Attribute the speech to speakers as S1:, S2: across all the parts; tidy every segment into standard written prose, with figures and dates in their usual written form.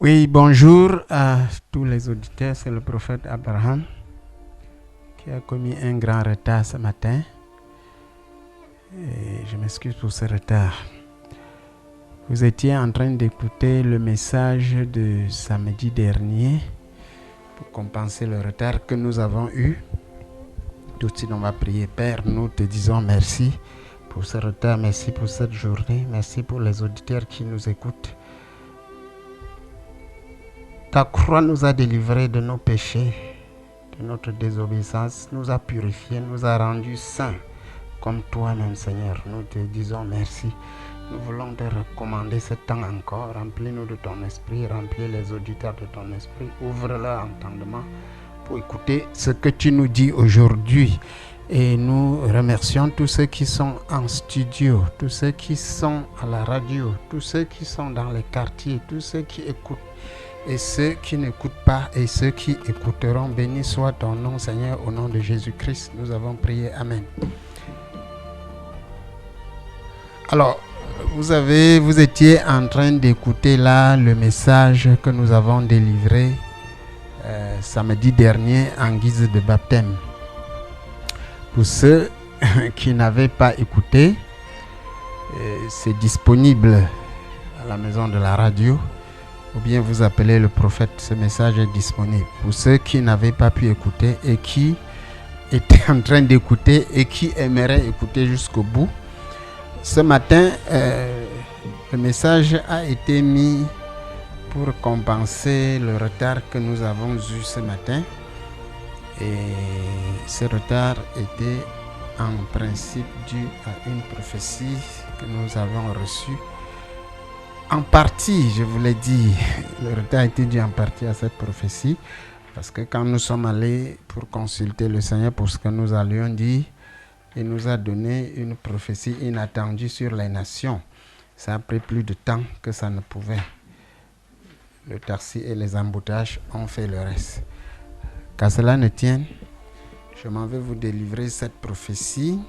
S1: Oui, bonjour à tous les auditeurs. C'est le prophète Abraham qui a commis un grand retard ce matin. Et je m'excuse pour ce retard. Vous étiez en train d'écouter le message de samedi dernier pour compenser le retard que nous avons eu. Tout de suite, on va prier. Père, nous te disons merci pour ce retard, merci pour cette journée, merci pour les auditeurs qui nous écoutent. Ta croix nous a délivrés de nos péchés, de notre désobéissance, nous a purifiés, nous a rendus saints comme toi-même, Seigneur. Nous te disons merci. Nous voulons te recommander ce temps encore. Remplis-nous de ton esprit, remplis les auditeurs de ton esprit, ouvre leur entendement pour écouter ce que tu nous dis aujourd'hui. Et nous remercions tous ceux qui sont en studio, tous ceux qui sont à la radio, tous ceux qui sont dans les quartiers, tous ceux qui écoutent. Et ceux qui n'écoutent pas et ceux qui écouteront, béni soit ton nom, Seigneur, au nom de Jésus-Christ. Nous avons prié. Amen. Alors, vous étiez en train d'écouter là le message que nous avons délivré samedi dernier en guise de baptême. Pour ceux qui n'avaient pas écouté, c'est disponible à la maison de la radio. Ou bien vous appelez le prophète, ce message est disponible. Pour ceux qui n'avaient pas pu écouter et qui étaient en train d'écouter et qui aimeraient écouter jusqu'au bout, ce matin, le message a été mis pour compenser le retard que nous avons eu ce matin. Et ce retard était en principe dû à une prophétie que nous avons reçue. En partie, je vous l'ai dit, le retard a été dû en partie à cette prophétie, parce que quand nous sommes allés pour consulter le Seigneur pour ce que nous allions dire, il nous a donné une prophétie inattendue sur les nations. Ça a pris plus de temps que ça ne pouvait. Le taxi et les embouteillages ont fait le reste. Qu'à cela ne tienne, je m'en vais vous délivrer cette prophétie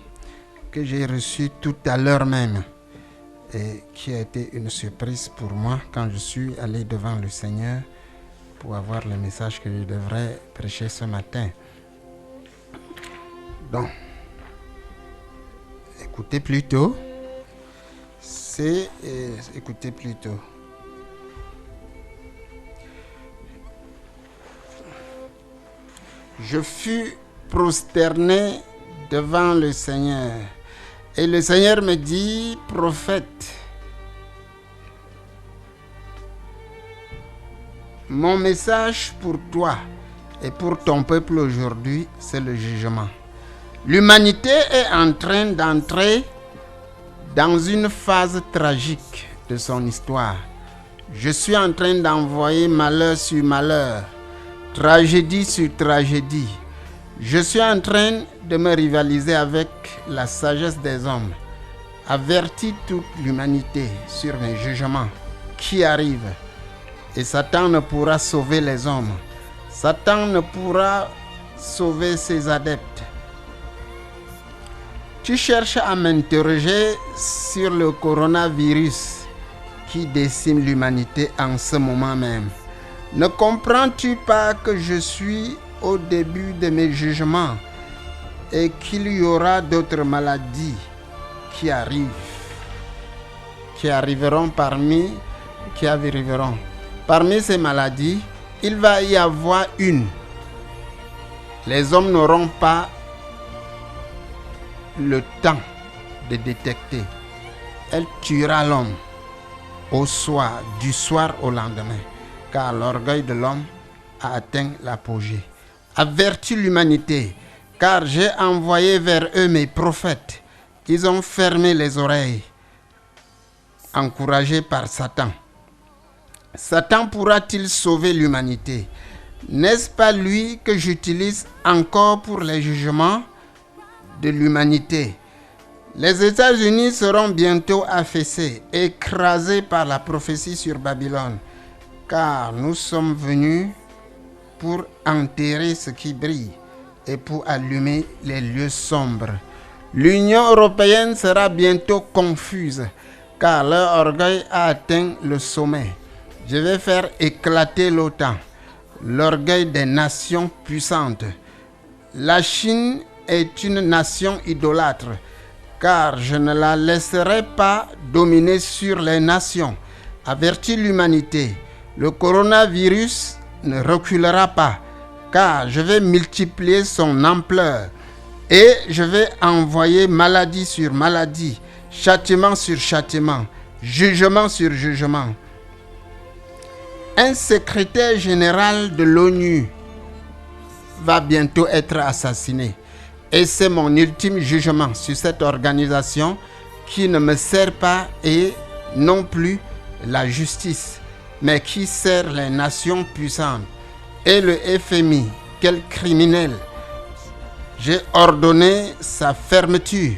S1: que j'ai reçue tout à l'heure même. Et qui a été une surprise pour moi quand je suis allé devant le Seigneur pour avoir le message que je devrais prêcher ce matin. Donc, écoutez plutôt. Écoutez plutôt. Je fus prosterné devant le Seigneur. Et le Seigneur me dit, prophète, mon message pour toi et pour ton peuple aujourd'hui, c'est le jugement. L'humanité est en train d'entrer dans une phase tragique de son histoire. Je suis en train d'envoyer malheur sur malheur, tragédie sur tragédie. Je suis en train de me rivaliser avec la sagesse des hommes. Avertis toute l'humanité sur mes jugements qui arrivent. Et Satan ne pourra sauver les hommes. Satan ne pourra sauver ses adeptes. Tu cherches à m'interroger sur le coronavirus qui décime l'humanité en ce moment même. Ne comprends-tu pas que je suis au début de mes jugements et qu'il y aura d'autres maladies qui arriveront parmi ces maladies, il va y avoir une. Les hommes n'auront pas le temps de détecter. Elle tuera l'homme du soir au lendemain, car l'orgueil de l'homme a atteint l'apogée. Avertis l'humanité, car j'ai envoyé vers eux mes prophètes. Ils ont fermé les oreilles, encouragés par Satan. Satan pourra-t-il sauver l'humanité? N'est-ce pas lui que j'utilise encore pour les jugements de l'humanité? Les États-Unis seront bientôt affaissés, écrasés par la prophétie sur Babylone, car nous sommes venus pour enterrer ce qui brille et pour allumer les lieux sombres. L'Union européenne sera bientôt confuse, car leur orgueil a atteint le sommet. Je vais faire éclater l'OTAN, l'orgueil des nations puissantes. La Chine est une nation idolâtre, car je ne la laisserai pas dominer sur les nations. Avertis l'humanité, le coronavirus ne reculera pas, car je vais multiplier son ampleur et je vais envoyer maladie sur maladie, châtiment sur châtiment, jugement sur jugement. Un secrétaire général de l'ONU va bientôt être assassiné. Et c'est mon ultime jugement sur cette organisation qui ne me sert pas et non plus la justice, mais qui sert les nations puissantes. Et le FMI, quel criminel! J'ai ordonné sa fermeture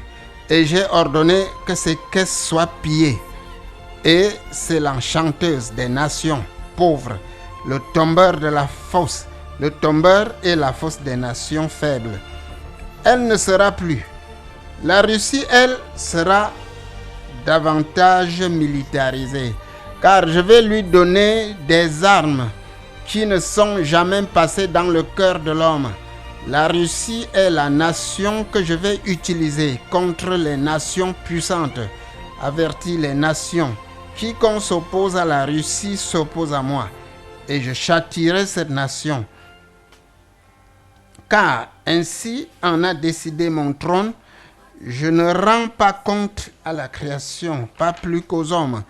S1: et j'ai ordonné que ses caisses soient pillées. Et c'est l'enchanteuse des nations pauvres, le tombeur de la fosse, le tombeur et la fosse des nations faibles. Elle ne sera plus. La Russie, elle, sera davantage militarisée, car je vais lui donner des armes qui ne sont jamais passées dans le cœur de l'homme. La Russie est la nation que je vais utiliser contre les nations puissantes. Avertis les nations. Quiconque s'oppose à la Russie s'oppose à moi, et je châtierai cette nation. Car ainsi en a décidé mon trône, je ne rends pas compte à la création, pas plus qu'aux hommes.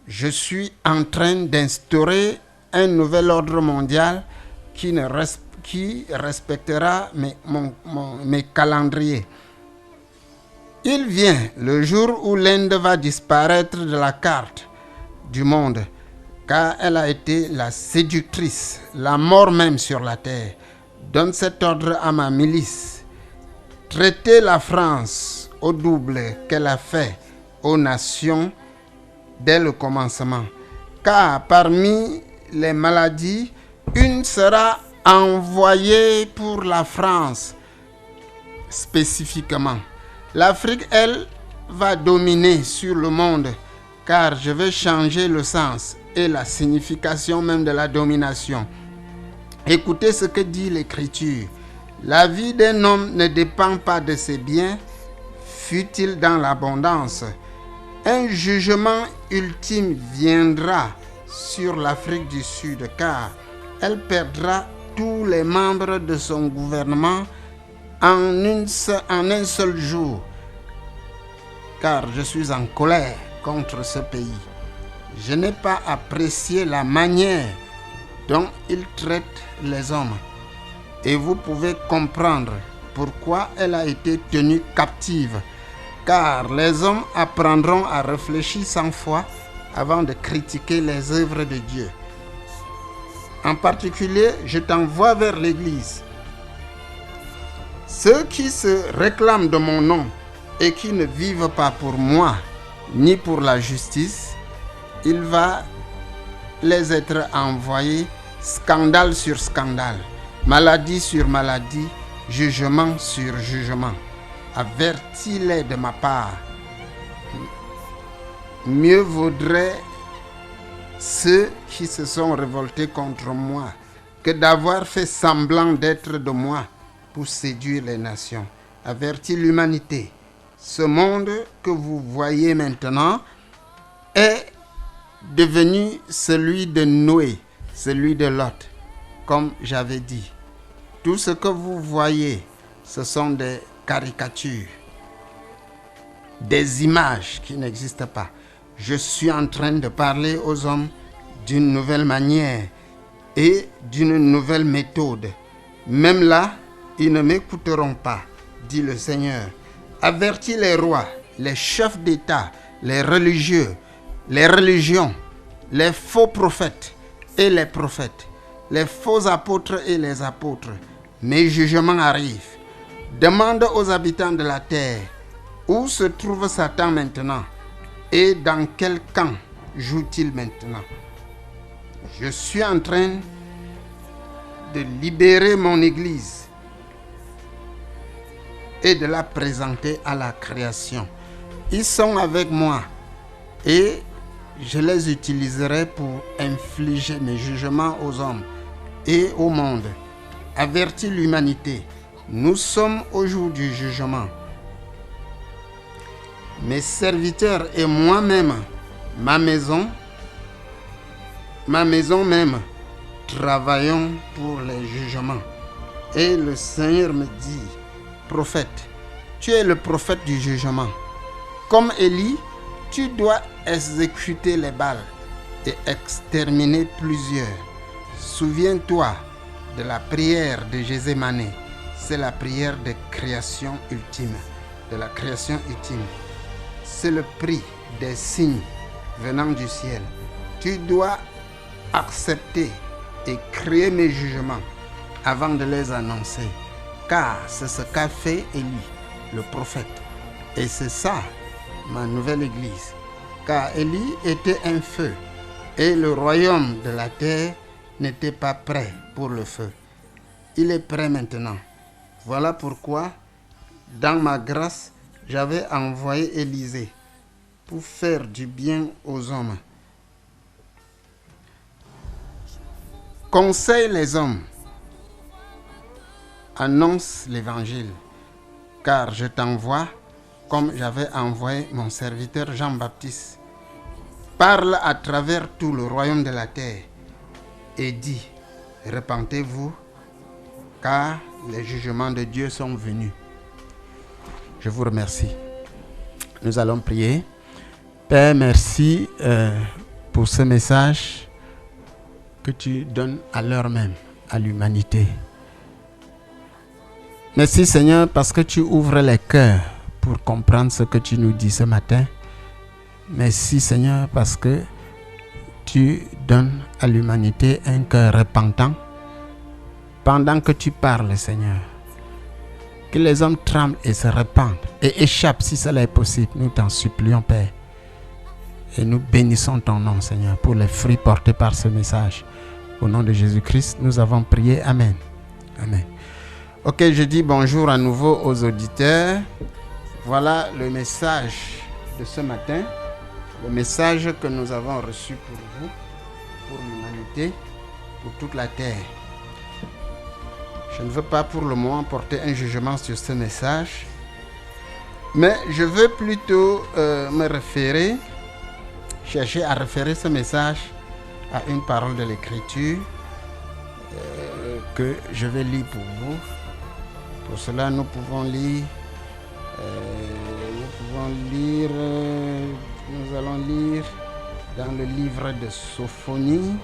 S1: Je suis en train d'instaurer un nouvel ordre mondial qui respectera mes calendriers. Il vient le jour où l'Inde va disparaître de la carte du monde, car elle a été la séductrice, la mort même sur la terre. Donne cet ordre à ma milice. Traitez la France au double qu'elle a fait aux nations dès le commencement. Car parmi les maladies, une sera envoyée pour la France spécifiquement. L'Afrique, elle, va dominer sur le monde, car je vais changer le sens et la signification même de la domination. Écoutez ce que dit l'Écriture. La vie d'un homme ne dépend pas de ses biens, fût-il dans l'abondance. Un jugement ultime viendra sur l'Afrique du Sud, car elle perdra tous les membres de son gouvernement en un seul jour. Car je suis en colère contre ce pays. Je n'ai pas apprécié la manière dont il traite les hommes. Et vous pouvez comprendre pourquoi elle a été tenue captive. Car les hommes apprendront à réfléchir 100 fois avant de critiquer les œuvres de Dieu. En particulier, je t'envoie vers l'Église. Ceux qui se réclament de mon nom et qui ne vivent pas pour moi, ni pour la justice, il va les être envoyés scandale sur scandale, maladie sur maladie, jugement sur jugement. Avertis-les de ma part. Mieux vaudrait ceux qui se sont révoltés contre moi que d'avoir fait semblant d'être de moi pour séduire les nations. Avertis l'humanité. Ce monde que vous voyez maintenant est devenu celui de Noé, celui de Lot, comme j'avais dit. Tout ce que vous voyez, ce sont des caricatures, des images qui n'existent pas. Je suis en train de parler aux hommes d'une nouvelle manière et d'une nouvelle méthode. Même là, ils ne m'écouteront pas, dit le Seigneur. Avertis les rois, les chefs d'État, les religieux, les religions, les faux prophètes et les prophètes, les faux apôtres et les apôtres. Mes jugements arrivent. Demande aux habitants de la terre où se trouve Satan maintenant et dans quel camp joue-t-il maintenant. Je suis en train de libérer mon Église et de la présenter à la création. Ils sont avec moi et je les utiliserai pour infliger mes jugements aux hommes et au monde. Avertis l'humanité. Nous sommes au jour du jugement. Mes serviteurs et moi-même, ma maison même, travaillons pour les jugements. Et le Seigneur me dit, prophète, tu es le prophète du jugement. Comme Élie, tu dois exécuter les Baals et exterminer plusieurs. Souviens-toi de la prière de Gésémané. C'est la prière de création ultime, de la création ultime. C'est le prix des signes venant du ciel. Tu dois accepter et créer mes jugements avant de les annoncer. Car c'est ce qu'a fait Élie, le prophète. Et c'est ça, ma nouvelle église. Car Élie était un feu et le royaume de la terre n'était pas prêt pour le feu. Il est prêt maintenant. Voilà pourquoi, dans ma grâce, j'avais envoyé Élisée pour faire du bien aux hommes. Conseille les hommes. Annonce l'évangile, car je t'envoie comme j'avais envoyé mon serviteur Jean-Baptiste. Parle à travers tout le royaume de la terre et dis, repentez-vous, car les jugements de Dieu sont venus. Je vous remercie. Nous allons prier. Père, merci pour ce message que tu donnes à l'heure même, à l'humanité. Merci Seigneur parce que tu ouvres les cœurs pour comprendre ce que tu nous dis ce matin. Merci Seigneur parce que tu donnes à l'humanité un cœur repentant pendant que tu parles Seigneur. Que les hommes tremblent et se repentent et échappent si cela est possible. Nous t'en supplions Père. Et nous bénissons ton nom Seigneur pour les fruits portés par ce message. Au nom de Jésus-Christ, nous avons prié. Amen. Amen. Ok, je dis bonjour à nouveau aux auditeurs. Voilà le message de ce matin. Le message que nous avons reçu pour vous, pour l'humanité, pour toute la terre. Je ne veux pas pour le moment porter un jugement sur ce message, mais je veux plutôt chercher à référer ce message à une parole de l'Écriture que je vais lire pour vous. Pour cela, nous allons lire dans le livre de Sophonie.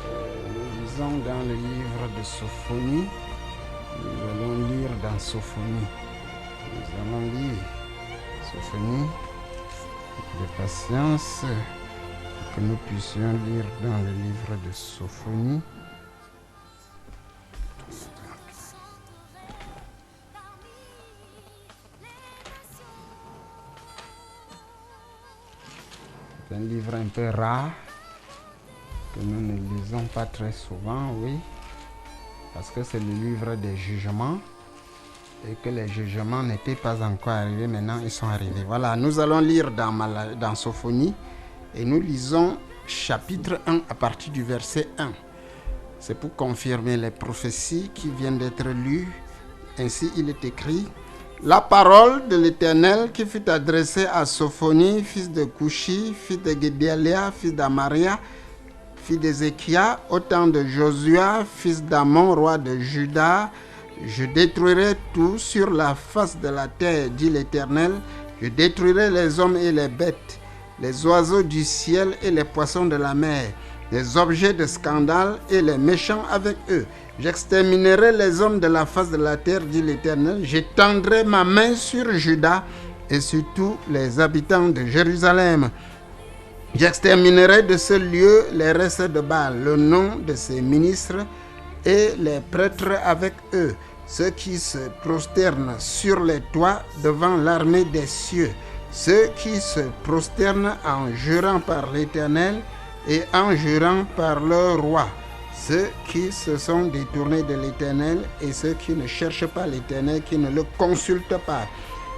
S1: Nous lisons dans le livre de Sophonie. Nous allons lire dans Sophonie. Nous allons lire Sophonie de patience, que nous puissions lire dans le livre de Sophonie. C'est un livre un peu rare, que nous ne lisons pas très souvent, oui, parce que c'est le livre des jugements, et que les jugements n'étaient pas encore arrivés, maintenant ils sont arrivés. Voilà, nous allons lire dans Sophonie, et nous lisons chapitre 1 à partir du verset 1. C'est pour confirmer les prophéties qui viennent d'être lues. Ainsi il est écrit: la parole de l'Éternel qui fut adressée à Sophonie, fils de Couchi, fils de Gédélia, fils d'Amaria, fils d'Ézéchia, au temps de Josua, fils d'Amon, roi de Juda. Je détruirai tout sur la face de la terre, dit l'Éternel. Je détruirai les hommes et les bêtes, les oiseaux du ciel et les poissons de la mer, les objets de scandale et les méchants avec eux. J'exterminerai les hommes de la face de la terre, dit l'Éternel. J'étendrai ma main sur Juda et sur tous les habitants de Jérusalem. J'exterminerai de ce lieu les restes de Baal, le nom de ses ministres et les prêtres avec eux, ceux qui se prosternent sur les toits devant l'armée des cieux, ceux qui se prosternent en jurant par l'Éternel et en jurant par leur roi, ceux qui se sont détournés de l'Éternel et ceux qui ne cherchent pas l'Éternel, qui ne le consultent pas.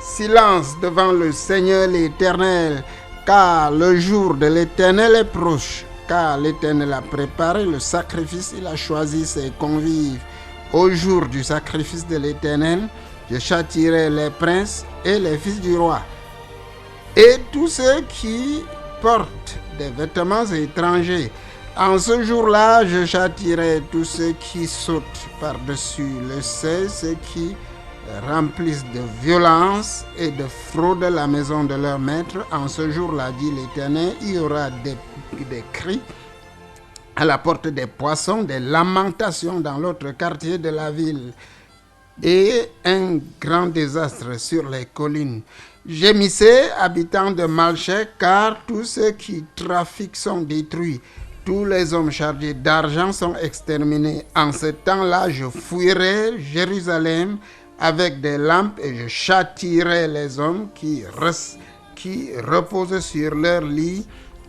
S1: Silence devant le Seigneur l'Éternel, car le jour de l'Éternel est proche, car l'Éternel a préparé le sacrifice, il a choisi ses convives. Au jour du sacrifice de l'Éternel, je châtierai les princes et les fils du roi, et tous ceux qui portent des vêtements étrangers. En ce jour-là, je châtierai tous ceux qui sautent par-dessus le seuil, ceux qui remplissent de violence et de fraude la maison de leur maître. En ce jour-là, dit l'Éternel, il y aura des cris à la porte des poissons, des lamentations dans l'autre quartier de la ville, et un grand désastre sur les collines. Gémissez, habitants de Malchek, car tous ceux qui trafiquent sont détruits. Tous les hommes chargés d'argent sont exterminés. En ce temps-là, je fouillerai Jérusalem avec des lampes et je châtierai les hommes qui reposent sur leur lit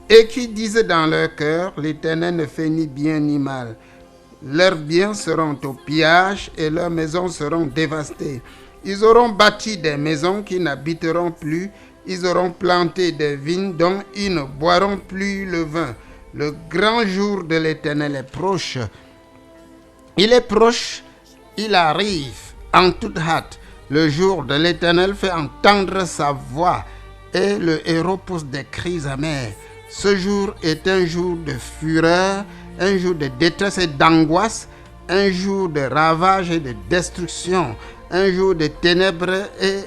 S1: et qui disent dans leur cœur, l'Éternel ne fait ni bien ni mal. Leurs biens seront au pillage et leurs maisons seront dévastées. Ils auront bâti des maisons qui n'habiteront plus. Ils auront planté des vignes dont ils ne boiront plus le vin. Le grand jour de l'Éternel est proche. Il est proche, il arrive en toute hâte. Le jour de l'Éternel fait entendre sa voix et le héros pousse des cris amers. Ce jour est un jour de fureur, un jour de détresse et d'angoisse, un jour de ravage et de destruction, un jour de ténèbres et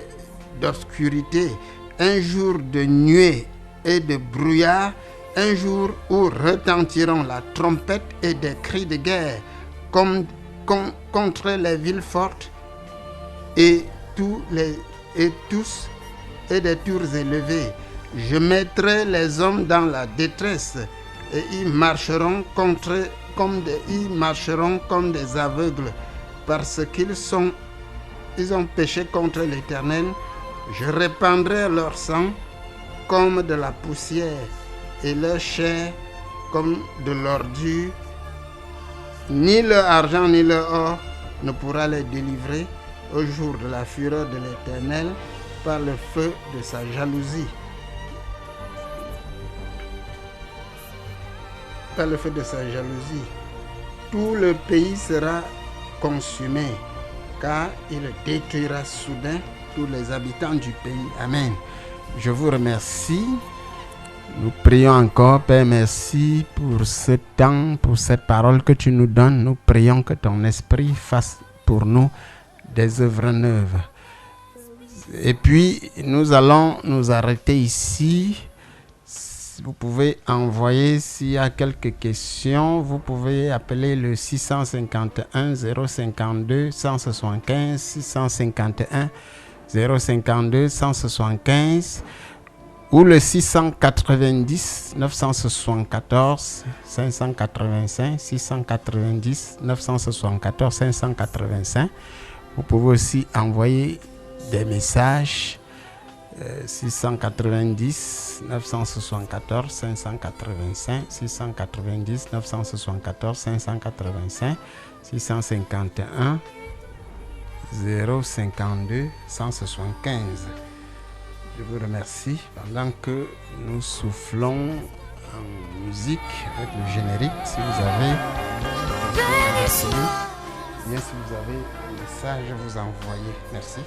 S1: d'obscurité, un jour de nuée et de brouillard, un jour où retentiront la trompette et des cris de guerre contre les villes fortes et des tours élevées. Je mettrai les hommes dans la détresse et ils marcheront comme des aveugles parce qu'ils ont péché contre l'Éternel. Je répandrai leur sang comme de la poussière et leur chair comme de l'ordure. Ni leur argent ni leur or ne pourra les délivrer au jour de la fureur de l'Éternel par le feu de sa jalousie. Par le feu de sa jalousie, tout le pays sera consumé, car il détruira soudain tous les habitants du pays. Amen. Je vous remercie. Nous prions encore, Père, merci pour ce temps, pour cette parole que tu nous donnes. Nous prions que ton esprit fasse pour nous des œuvres neuves. Et puis, nous allons nous arrêter ici. Vous pouvez envoyer, s'il y a quelques questions, vous pouvez appeler le 651 052 175, 651 052 175 ou le 690 974 585, 690 974 585. Vous pouvez aussi envoyer des messages 690 974 585, 690 974 585, 651 052 175. Je vous remercie pendant que nous soufflons en musique avec le générique. Si vous avez un message à vous envoyer. Merci.